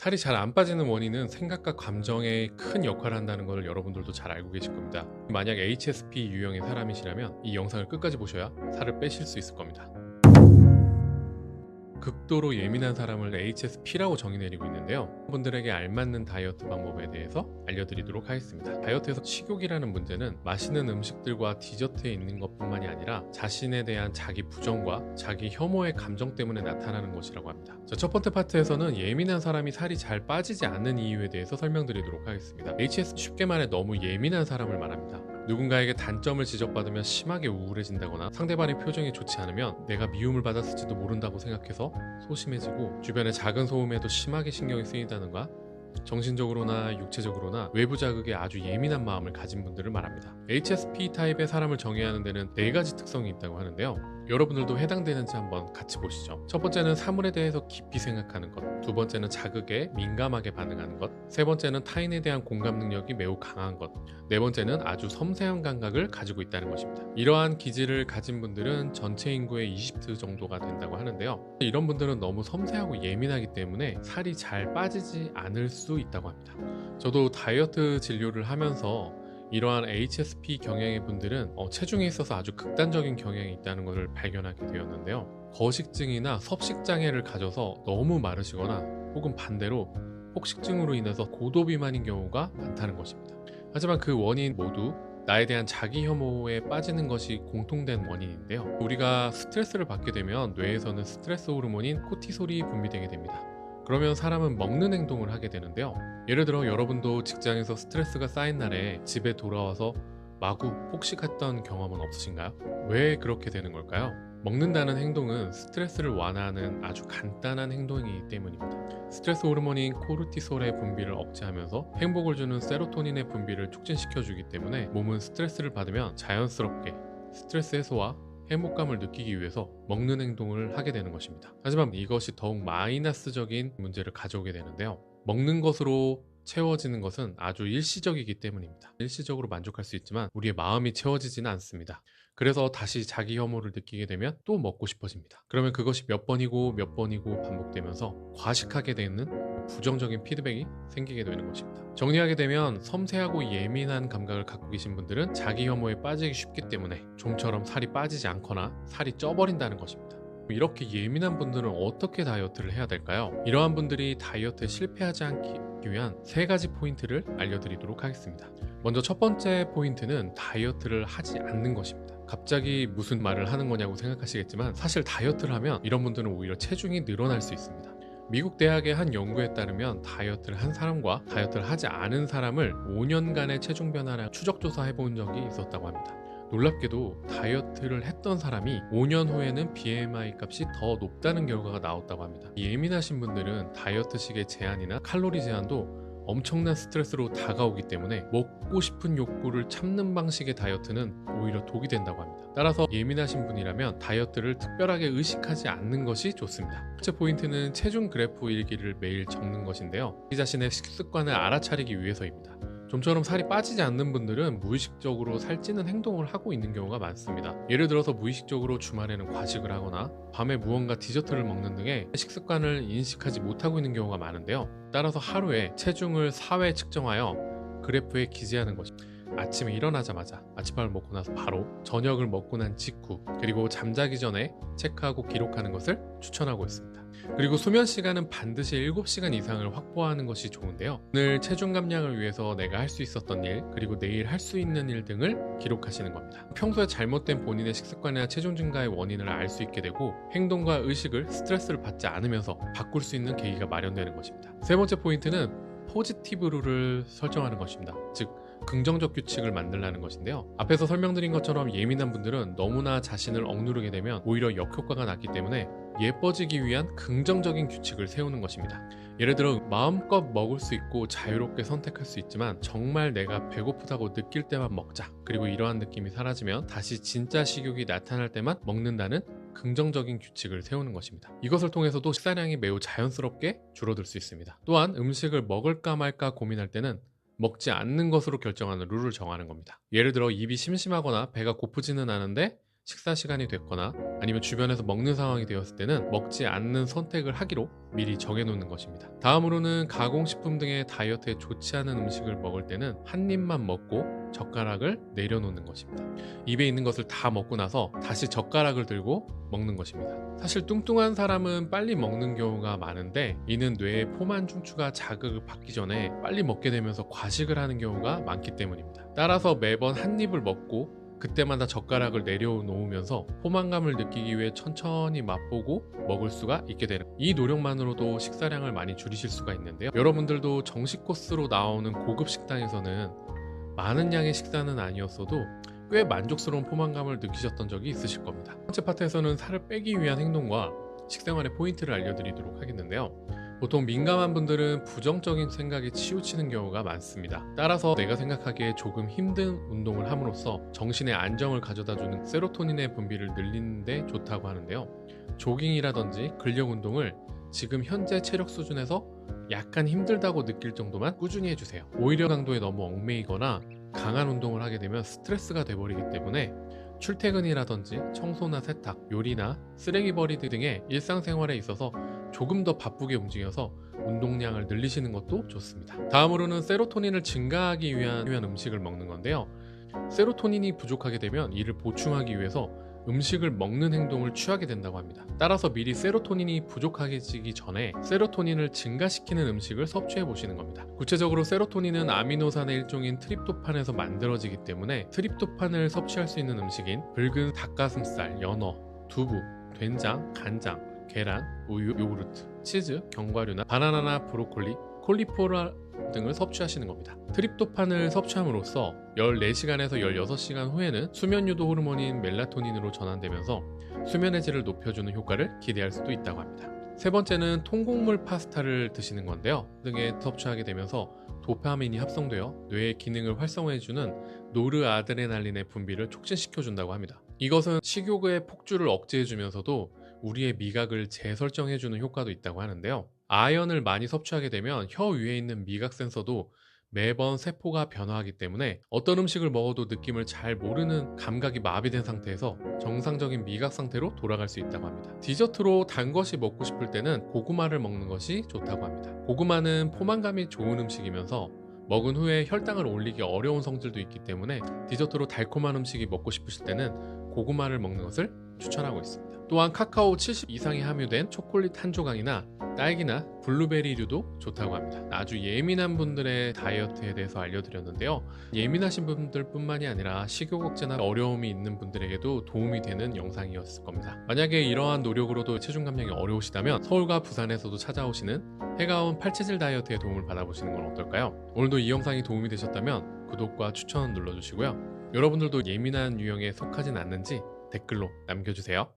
살이 잘 안 빠지는 원인은 생각과 감정에 큰 역할을 한다는 것을 여러분들도 잘 알고 계실 겁니다. 만약 HSP 유형의 사람이시라면 이 영상을 끝까지 보셔야 살을 빼실 수 있을 겁니다. 극도로 예민한 사람을 HSP라고 정의 내리고 있는데요. 분들에게 알맞는 다이어트 방법에 대해서 알려드리도록 하겠습니다. 다이어트에서 식욕이라는 문제는 맛있는 음식들과 디저트에 있는 것뿐만이 아니라 자신에 대한 자기 부정과 자기 혐오의 감정 때문에 나타나는 것이라고 합니다. 첫 번째 파트에서는 예민한 사람이 살이 잘 빠지지 않는 이유에 대해서 설명드리도록 하겠습니다. HS 쉽게 말해 너무 예민한 사람을 말합니다. 누군가에게 단점을 지적받으면 심하게 우울해진다거나 상대방의 표정이 좋지 않으면 내가 미움을 받았을지도 모른다고 생각해서 소심해지고 주변의 작은 소음에도 심하게 신경이 쓰인다는가, 정신적으로나 육체적으로나 외부 자극에 아주 예민한 마음을 가진 분들을 말합니다. HSP 타입의 사람을 정의하는 데는 4가지 특성이 있다고 하는데요. 여러분들도 해당되는지 한번 같이 보시죠. 첫 번째는 사물에 대해서 깊이 생각하는 것, 두 번째는 자극에 민감하게 반응하는 것, 세 번째는 타인에 대한 공감 능력이 매우 강한 것, 네 번째는 아주 섬세한 감각을 가지고 있다는 것입니다. 이러한 기질을 가진 분들은 전체 인구의 20% 정도가 된다고 하는데요. 이런 분들은 너무 섬세하고 예민하기 때문에 살이 잘 빠지지 않을 수 있다고 합니다. 저도 다이어트 진료를 하면서 이러한 HSP 경향의 분들은 체중에 있어서 아주 극단적인 경향이 있다는 것을 발견하게 되었는데요. 거식증이나 섭식장애를 가져서 너무 마르시거나 혹은 반대로 폭식증으로 인해서 고도 비만인 경우가 많다는 것입니다. 하지만 그 원인 모두 나에 대한 자기 혐오에 빠지는 것이 공통된 원인인데요. 우리가 스트레스를 받게 되면 뇌에서는 스트레스 호르몬인 코티솔이 분비되게 됩니다. 그러면 사람은 먹는 행동을 하게 되는데요. 예를 들어 여러분도 직장에서 스트레스가 쌓인 날에 집에 돌아와서 마구 폭식했던 경험은 없으신가요? 왜 그렇게 되는 걸까요? 먹는다는 행동은 스트레스를 완화하는 아주 간단한 행동이기 때문입니다. 스트레스 호르몬인 코르티솔의 분비를 억제하면서 행복을 주는 세로토닌의 분비를 촉진시켜주기 때문에 몸은 스트레스를 받으면 자연스럽게 스트레스 해소와 행복감을 느끼기 위해서 먹는 행동을 하게 되는 것입니다. 하지만 이것이 더욱 마이너스적인 문제를 가져오게 되는데요. 먹는 것으로 채워지는 것은 아주 일시적이기 때문입니다. 일시적으로 만족할 수 있지만 우리의 마음이 채워지지는 않습니다. 그래서 다시 자기 혐오를 느끼게 되면 또 먹고 싶어집니다. 그러면 그것이 몇 번이고 몇 번이고 반복되면서 과식하게 되는 부정적인 피드백이 생기게 되는 것입니다. 정리하게 되면 섬세하고 예민한 감각을 갖고 계신 분들은 자기 혐오에 빠지기 쉽기 때문에 좀처럼 살이 빠지지 않거나 살이 쪄버린다는 것입니다. 이렇게 예민한 분들은 어떻게 다이어트를 해야 될까요? 이러한 분들이 다이어트에 실패하지 않기 위한 3가지 포인트를 알려드리도록 하겠습니다. 먼저 첫 번째 포인트는 다이어트를 하지 않는 것입니다. 갑자기 무슨 말을 하는 거냐고 생각하시겠지만 사실 다이어트를 하면 이런 분들은 오히려 체중이 늘어날 수 있습니다. 미국 대학의 한 연구에 따르면 다이어트를 한 사람과 다이어트를 하지 않은 사람을 5년간의 체중 변화를 추적 조사해 본 적이 있었다고 합니다. 놀랍게도 다이어트를 했던 사람이 5년 후에는 BMI 값이 더 높다는 결과가 나왔다고 합니다. 예민하신 분들은 다이어트식의 제한이나 칼로리 제한도 엄청난 스트레스로 다가오기 때문에 먹고 싶은 욕구를 참는 방식의 다이어트는 오히려 독이 된다고 합니다. 따라서 예민하신 분이라면 다이어트를 특별하게 의식하지 않는 것이 좋습니다. 첫째 포인트는 체중 그래프 일기를 매일 적는 것인데요. 자기 자신의 식습관을 알아차리기 위해서입니다. 좀처럼 살이 빠지지 않는 분들은 무의식적으로 살찌는 행동을 하고 있는 경우가 많습니다. 예를 들어서 무의식적으로 주말에는 과식을 하거나 밤에 무언가 디저트를 먹는 등의 식습관을 인식하지 못하고 있는 경우가 많은데요. 따라서 하루에 체중을 4회 측정하여 그래프에 기재하는 것입니다. 아침에 일어나자마자 아침밥을 먹고 나서 바로 저녁을 먹고 난 직후 그리고 잠자기 전에 체크하고 기록하는 것을 추천하고 있습니다. 그리고 수면 시간은 반드시 7시간 이상을 확보하는 것이 좋은데요. 오늘 체중 감량을 위해서 내가 할 수 있었던 일 그리고 내일 할 수 있는 일 등을 기록하시는 겁니다. 평소에 잘못된 본인의 식습관이나 체중 증가의 원인을 알 수 있게 되고 행동과 의식을 스트레스를 받지 않으면서 바꿀 수 있는 계기가 마련되는 것입니다. 세 번째 포인트는 포지티브 룰을 설정하는 것입니다. 즉 긍정적 규칙을 만들라는 것인데요. 앞에서 설명드린 것처럼 예민한 분들은 너무나 자신을 억누르게 되면 오히려 역효과가 났기 때문에 예뻐지기 위한 긍정적인 규칙을 세우는 것입니다. 예를 들어 마음껏 먹을 수 있고 자유롭게 선택할 수 있지만 정말 내가 배고프다고 느낄 때만 먹자. 그리고 이러한 느낌이 사라지면 다시 진짜 식욕이 나타날 때만 먹는다는 긍정적인 규칙을 세우는 것입니다. 이것을 통해서도 식사량이 매우 자연스럽게 줄어들 수 있습니다. 또한 음식을 먹을까 말까 고민할 때는 먹지 않는 것으로 결정하는 룰을 정하는 겁니다. 예를 들어 입이 심심하거나 배가 고프지는 않은데 식사 시간이 됐거나 아니면 주변에서 먹는 상황이 되었을 때는 먹지 않는 선택을 하기로 미리 정해놓는 것입니다. 다음으로는 가공식품 등의 다이어트에 좋지 않은 음식을 먹을 때는 한 입만 먹고 젓가락을 내려놓는 것입니다. 입에 있는 것을 다 먹고 나서 다시 젓가락을 들고 먹는 것입니다. 사실 뚱뚱한 사람은 빨리 먹는 경우가 많은데 이는 뇌의 포만 중추가 자극을 받기 전에 빨리 먹게 되면서 과식을 하는 경우가 많기 때문입니다. 따라서 매번 한 입을 먹고 그때마다 젓가락을 내려놓으면서 포만감을 느끼기 위해 천천히 맛보고 먹을 수가 있게 되는, 이 노력만으로도 식사량을 많이 줄이실 수가 있는데요. 여러분들도 정식 코스로 나오는 고급 식당에서는 많은 양의 식사는 아니었어도 꽤 만족스러운 포만감을 느끼셨던 적이 있으실 겁니다. 첫 번째 파트에서는 살을 빼기 위한 행동과 식생활의 포인트를 알려드리도록 하겠는데요. 보통 민감한 분들은 부정적인 생각에 치우치는 경우가 많습니다. 따라서 내가 생각하기에 조금 힘든 운동을 함으로써 정신의 안정을 가져다주는 세로토닌의 분비를 늘리는 데 좋다고 하는데요. 조깅이라든지 근력 운동을 지금 현재 체력 수준에서 약간 힘들다고 느낄 정도만 꾸준히 해주세요. 오히려 강도에 너무 얽매이거나 강한 운동을 하게 되면 스트레스가 돼버리기 때문에 출퇴근이라든지 청소나 세탁, 요리나 쓰레기 버리기 등의 일상생활에 있어서 조금 더 바쁘게 움직여서 운동량을 늘리시는 것도 좋습니다. 다음으로는 세로토닌을 증가하기 위한 음식을 먹는 건데요. 세로토닌이 부족하게 되면 이를 보충하기 위해서 음식을 먹는 행동을 취하게 된다고 합니다. 따라서 미리 세로토닌이 부족해지기 전에 세로토닌을 증가시키는 음식을 섭취해 보시는 겁니다. 구체적으로 세로토닌은 아미노산의 일종인 트립토판에서 만들어지기 때문에 트립토판을 섭취할 수 있는 음식인 붉은 닭가슴살, 연어, 두부, 된장, 간장, 계란, 우유, 요구르트, 치즈, 견과류나 바나나나 브로콜리, 콜리플라워 등을 섭취하시는 겁니다. 트립토판을 섭취함으로써 14시간에서 16시간 후에는 수면 유도 호르몬인 멜라토닌으로 전환되면서 수면의 질을 높여주는 효과를 기대할 수도 있다고 합니다. 세 번째는 통곡물 파스타를 드시는 건데요. 등에 섭취하게 되면서 도파민이 합성되어 뇌의 기능을 활성화해주는 노르아드레날린의 분비를 촉진시켜준다고 합니다. 이것은 식욕의 폭주를 억제해주면서도 우리의 미각을 재설정해주는 효과도 있다고 하는데요. 아연을 많이 섭취하게 되면 혀 위에 있는 미각 센서도 매번 세포가 변화하기 때문에 어떤 음식을 먹어도 느낌을 잘 모르는 감각이 마비된 상태에서 정상적인 미각 상태로 돌아갈 수 있다고 합니다. 디저트로 단 것이 먹고 싶을 때는 고구마를 먹는 것이 좋다고 합니다. 고구마는 포만감이 좋은 음식이면서 먹은 후에 혈당을 올리기 어려운 성질도 있기 때문에 디저트로 달콤한 음식이 먹고 싶으실 때는 고구마를 먹는 것을 추천하고 있습니다. 또한 카카오 70 이상이 함유된 초콜릿 한 조각이나 딸기나 블루베리류도 좋다고 합니다. 아주 예민한 분들의 다이어트에 대해서 알려드렸는데요. 예민하신 분들 뿐만이 아니라 식욕 억제나 어려움이 있는 분들에게도 도움이 되는 영상이었을 겁니다. 만약에 이러한 노력으로도 체중 감량이 어려우시다면 서울과 부산에서도 찾아오시는 해가온 팔체질 다이어트의 도움을 받아보시는 건 어떨까요? 오늘도 이 영상이 도움이 되셨다면 구독과 추천 눌러주시고요. 여러분들도 예민한 유형에 속하진 않는지 댓글로 남겨주세요.